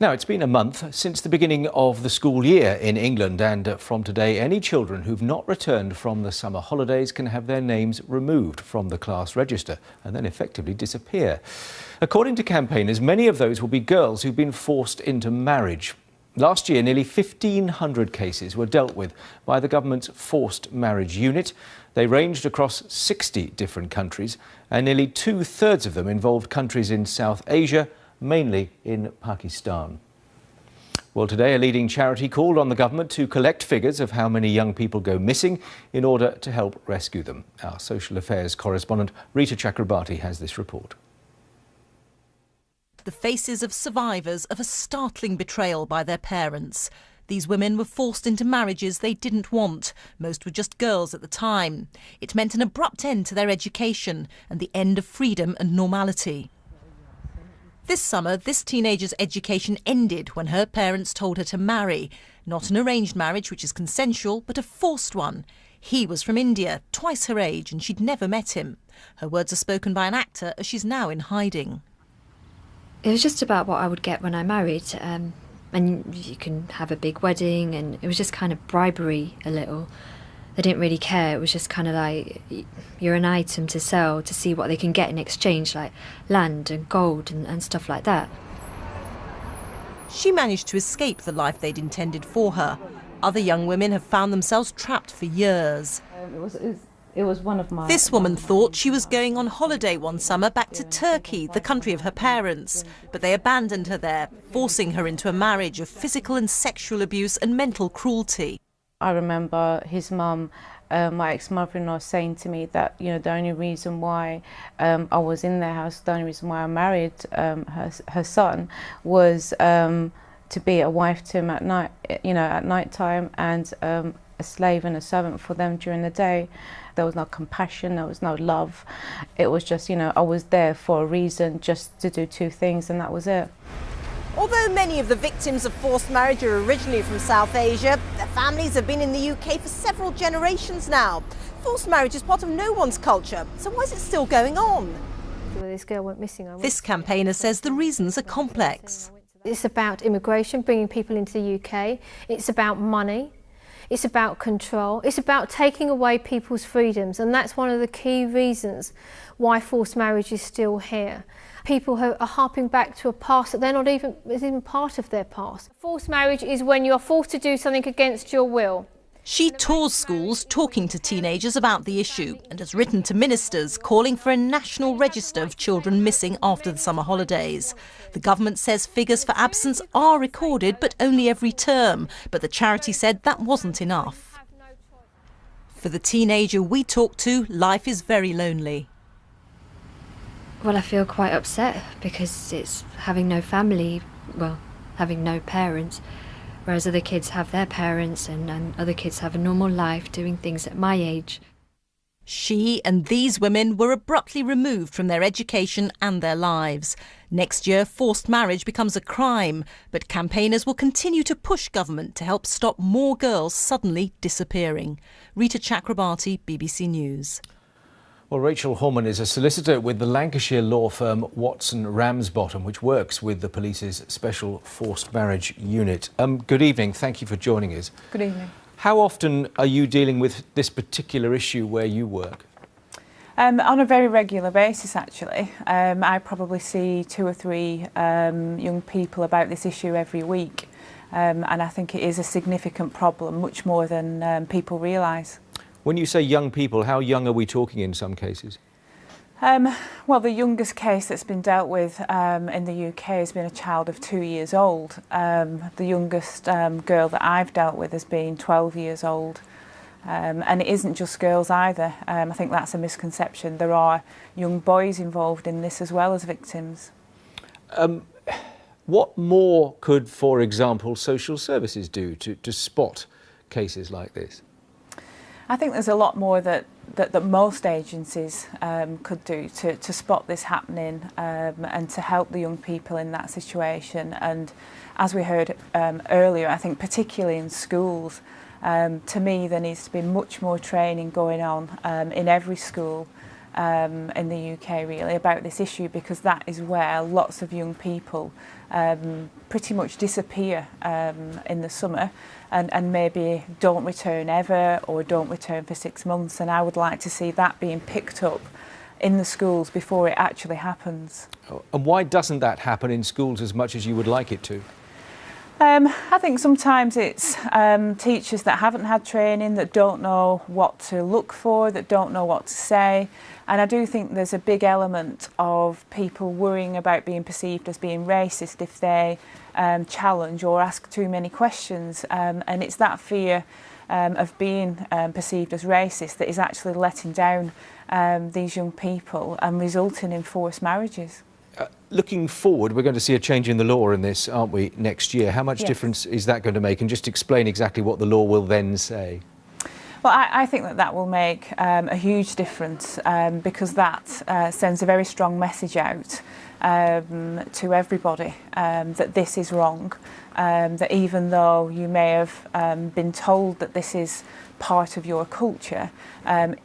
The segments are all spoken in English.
Now, it's been a month since the beginning of the school year in England, and from today, any children who've not returned from the summer holidays can have their names removed from the class register and then effectively disappear. According to campaigners, many of those will be girls who've been forced into marriage. Last year, nearly 1,500 cases were dealt with by the government's forced marriage unit. They ranged across 60 different countries, and nearly two-thirds of them involved countries in South Asia, mainly in Pakistan. Well, today a leading charity called on the government to collect figures of how many young people go missing in order to help rescue them. Our social affairs correspondent Rita Chakrabarti has this report. The faces of survivors of a startling betrayal by their parents. These women were forced into marriages they didn't want. Most were just girls at the time. It meant an abrupt end to their education and the end of freedom and normality. This summer, this teenager's education ended when her parents told her to marry. Not an arranged marriage, which is consensual, but a forced one. He was from India, twice her age, and she'd never met him. Her words are spoken by an actor as she's now in hiding. It was just about what I would get when I married. And you can have a big wedding, and it was just kind of bribery a little. They didn't really care. It was just kind of like you're an item to sell to see what they can get in exchange, like land and gold and stuff like that. She managed to escape the life they'd intended for her. Other young women have found themselves trapped for years. It was one of my... This woman thought she was going on holiday one summer back to Turkey, the country of her parents. But they abandoned her there, forcing her into a marriage of physical and sexual abuse and mental cruelty. I remember his mum, my ex-mother-in-law, saying to me that, you know, the only reason why I was in their house, the only reason why I married her son was to be a wife to him at night, you know, at night time, and a slave and a servant for them during the day. There was no compassion, there was no love. It was just, you know, I was there for a reason, just to do two things, and that was it. Although many of the victims of forced marriage are originally from South Asia, their families have been in the UK for several generations now. Forced marriage is part of no one's culture, so why is it still going on? This girl went missing. This campaigner says the reasons are complex. It's about immigration, bringing people into the UK. It's about money. It's about control. It's about taking away people's freedoms, and that's one of the key reasons why forced marriage is still here. People who are harping back to a past that they're not even part of their past. Forced marriage is when you're forced to do something against your will. She tours schools talking to teenagers about the issue and has written to ministers calling for a national register of children missing after the summer holidays. The government says figures for absence are recorded, but only every term. But the charity said that wasn't enough. For the teenager we talked to, life is very lonely. Well, I feel quite upset because it's having no family, well, having no parents, whereas other kids have their parents and other kids have a normal life doing things at my age. She and these women were abruptly removed from their education and their lives. Next year, forced marriage becomes a crime, but campaigners will continue to push government to help stop more girls suddenly disappearing. Rita Chakrabarti, BBC News. Well, Rachel Horman is a solicitor with the Lancashire law firm Watson Ramsbottom, which works with the police's special forced marriage unit. Good evening. Thank you for joining us. Good evening. How often are you dealing with this particular issue where you work? On a very regular basis, actually. I probably see 2 or 3 young people about this issue every week. And I think it is a significant problem, much more than people realise. When you say young people, how young are we talking in some cases? Well, the youngest case that's been dealt with in the UK has been a child of 2 years old. The youngest girl that I've dealt with has been 12 years old. And it isn't just girls either. I think that's a misconception. There are young boys involved in this as well as victims. What more could, for example, social services do to spot cases like this? I think there's a lot more that most agencies could do to spot this happening and to help the young people in that situation. And as we heard earlier, I think particularly in schools, to me there needs to be much more training going on in every school in the UK really about this issue, because that is where lots of young people pretty much disappear in the summer and maybe don't return ever or don't return for 6 months. And I would like to see that being picked up in the schools before it actually happens. And why doesn't that happen in schools as much as you would like it to? I think sometimes it's teachers that haven't had training, that don't know what to look for, that don't know what to say. And I do think there's a big element of people worrying about being perceived as being racist if they challenge or ask too many questions. And it's that fear of being perceived as racist that is actually letting down these young people and resulting in forced marriages. Looking forward, we're going to see a change in the law in this, aren't we, next year? How much Yes. difference is that going to make? And just explain exactly what the law will then say. Well, I think that will make a huge difference because that sends a very strong message out to everybody that this is wrong, that even though you may have been told that this is part of your culture,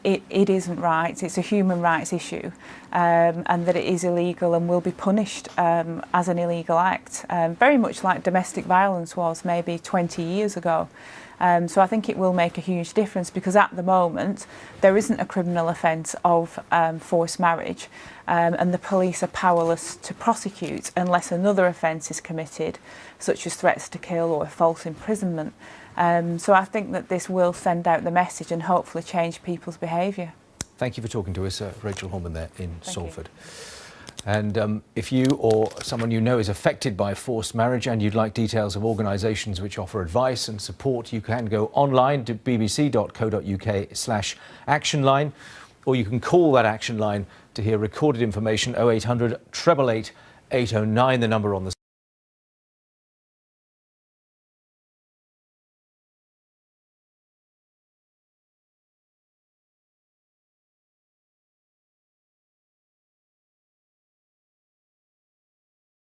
it isn't right. It's a human rights issue, and that it is illegal and will be punished as an illegal act, very much like domestic violence was maybe 20 years ago. So I think it will make a huge difference, because at the moment there isn't a criminal offence of forced marriage, and the police are powerless to prosecute unless another offence is committed, such as threats to kill or false imprisonment. So I think that this will send out the message and hopefully change people's behaviour. Thank you for talking to us, Rachel Horman there in Thank Salford. And if you or someone you know is affected by forced marriage and you'd like details of organisations which offer advice and support, you can go online to bbc.co.uk/action line, or you can call that action line to hear recorded information, 0800 888 809, the number on the